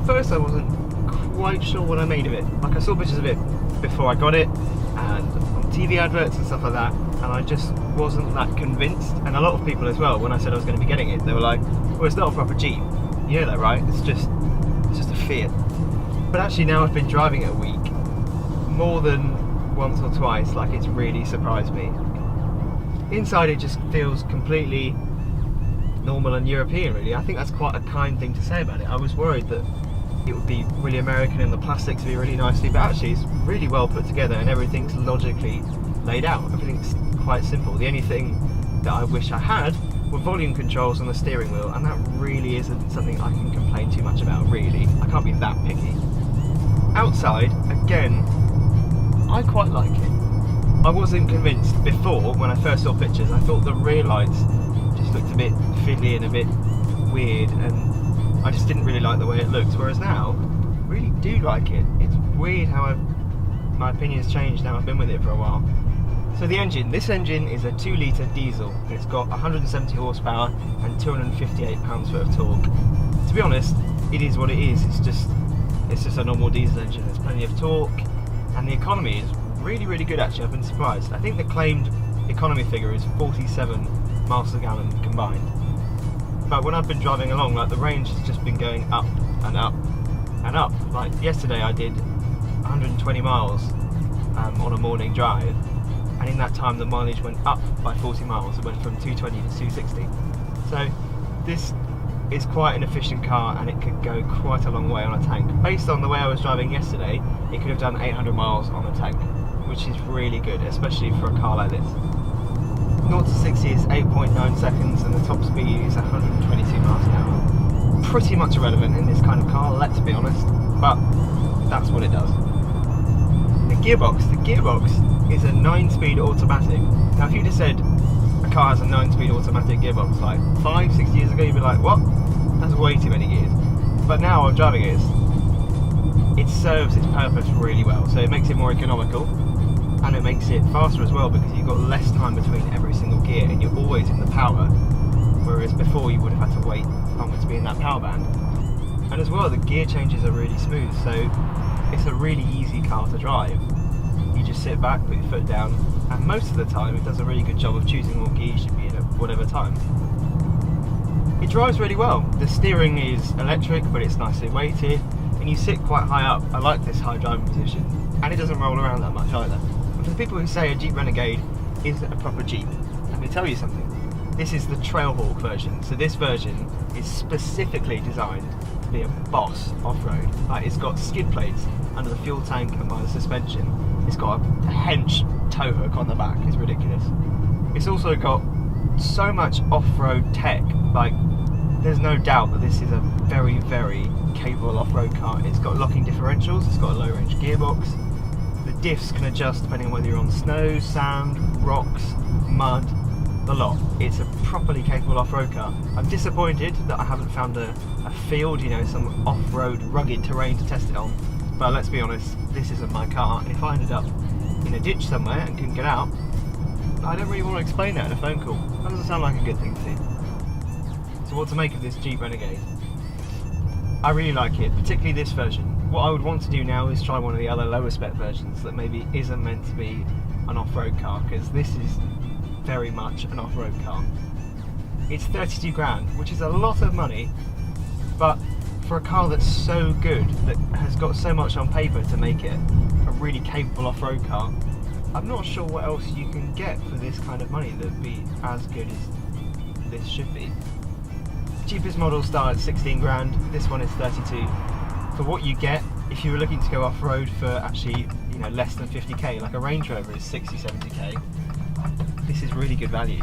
At first I wasn't quite sure what I made of it. Like, I saw pictures of it before I got it, and on TV adverts and stuff like that, and I just wasn't that convinced. And a lot of people as well, when I said I was going to be getting it, they were like, well, it's not a proper Jeep. You know that, right? It's just a Fiat. But actually now I've been driving it a week, more than once or twice, like, it's really surprised me. Inside it just feels completely normal and European, really. I think that's quite a kind thing to say about it. I was worried that it would be really American and the plastics would be really nicely, but actually it's really well put together and everything's logically laid out. Everything's quite simple. The only thing that I wish I had were volume controls on the steering wheel, and that really isn't something I can complain too much about, really. I can't be that picky. Outside, again, I quite like it. I wasn't convinced before when I first saw pictures. I thought the rear lights just looked a bit fiddly and a bit weird, and I just didn't really like the way it looks. Whereas now, I really do like it. It's weird how my opinion's changed now I've been with it for a while. So the engine, this engine is a 2 litre diesel. It's got 170 horsepower and 258 pounds-foot of torque. To be honest, it is what it is. It's just a normal diesel engine. There's plenty of torque, and the economy is really, really good actually. I've been surprised. I think the claimed economy figure is 47 miles per gallon combined. But when I've been driving along, like, the range has just been going up and up and up. Like, yesterday I did 120 miles on a morning drive, and in that time the mileage went up by 40 miles. It went from 220 to 260. So this is quite an efficient car, and it could go quite a long way on a tank. Based on the way I was driving yesterday, it could have done 800 miles on a tank, which is really good, especially for a car like this. 0 to 60 is 8.9 seconds, and the top speed is 122 miles an hour. Pretty much irrelevant in this kind of car, let's be honest, but that's what it does. The gearbox is a 9-speed automatic. Now, if you just said a car has a 9-speed automatic gearbox like 5-6 years ago, you'd be like, what? That's way too many gears. But now I'm driving it serves its purpose really well. So it makes it more economical, and it makes it faster as well, because you've got less time between every single gear and you're always in the power, whereas before you would have had to wait longer to be in that power band. And as well, the gear changes are really smooth, so it's a really easy car to drive. You just sit back, put your foot down, and most of the time it does a really good job of choosing what gear you should be in at whatever time. It drives really well. The steering is electric, but it's nicely weighted, and you sit quite high up. I like this high driving position, and it doesn't roll around that much either. And for the people who say a Jeep Renegade isn't a proper Jeep, let me tell you something. This is the Trailhawk version, so this version is specifically designed to be a boss off-road. Like, it's got skid plates under the fuel tank and by the suspension. It's got a hench tow hook on the back. It's ridiculous. It's also got so much off-road tech. Like, there's no doubt that this is a very, very capable off-road car. It's got locking differentials, it's got a low-range gearbox. The diffs can adjust depending on whether you're on snow, sand, rocks, mud, the lot. It's a properly capable off-road car. I'm disappointed that I haven't found a field, you know, some off-road rugged terrain to test it on. But let's be honest, this isn't my car, and if I ended up in a ditch somewhere and couldn't get out, I don't really want to explain that in a phone call. That doesn't sound like a good thing to do. So what to make of this Jeep Renegade? I really like it, particularly this version. What I would want to do now is try one of the other lower spec versions that maybe isn't meant to be an off-road car, because this is very much an off-road car. It's 32 grand, which is a lot of money, but for a car that's so good, that has got so much on paper to make it a really capable off-road car, I'm not sure what else you can get for this kind of money that would be as good as this should be. Cheapest models start at 16 grand, this one is 32. For what you get, if you were looking to go off-road for actually, you know, less than 50k, like a Range Rover is 60, 70k, this is really good value.